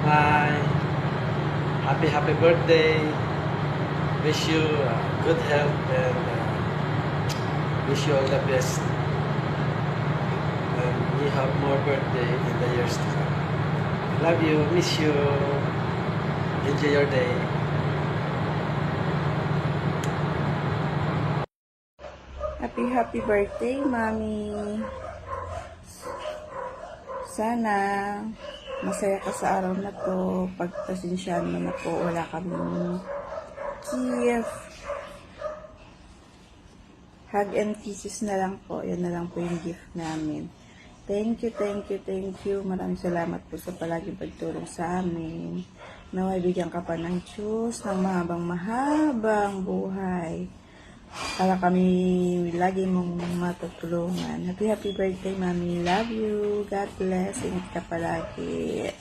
Hi. Happy birthday. Wish you good health and wish you all the best. And you have more birthday in the years to come. Love you. Miss you. Enjoy your day. Happy birthday, Mami. Sana masaya ka sa araw na to. Pagpasensyahan mo na po, wala kaming gift. Hug and kisses na lang po. Yan na lang po yung gift namin. Thank you. Maraming salamat po sa palaging pagtulong sa amin. Naway bigyan ka pa ng Diyos ng mahabang buhay. Para kami lagi mong matutulungan. Happy birthday, Mami. Love you. God bless. Ingat ka palagi.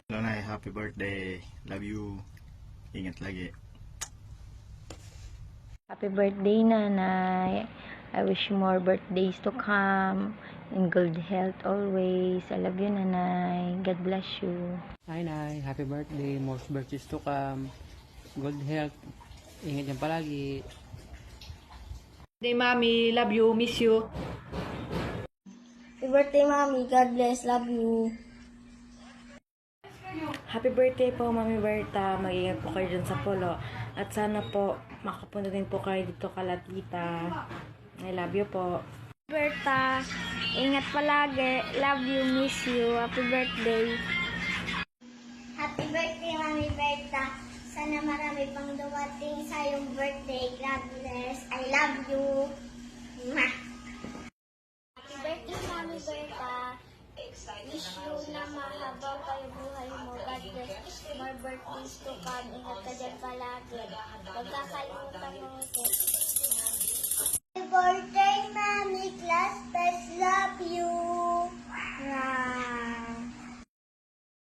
Hello, Nay. Happy birthday. Love you. Ingat lagi. Happy birthday, Nanay. I wish you more birthdays to come. In good health always. I love you, Nanay. God bless you. Hi, Nay. Happy birthday. More birthdays to come. Good health. Ingat yan palagi. Birthday, Mami. Love you. Miss you. Happy birthday, Mami. God bless. Love you. Happy birthday po, Mami Berta. Mag-ingat po kayo dyan sa polo. At sana po, makapunta din po kayo dito kala tita. I love you po. Berta, ingat palagi. Love you, miss you. Happy birthday. Happy birthday, Mami Berta. Sana marami pang dumating sa iyong birthday. God bless. I love you. Mwah. Happy birthday, Mami Berta. Wish you na mahabang kayo buhay mo. God bless. More birthdays to come. Ingat ka dyan palagi. Huwag kakalimutan mo ito.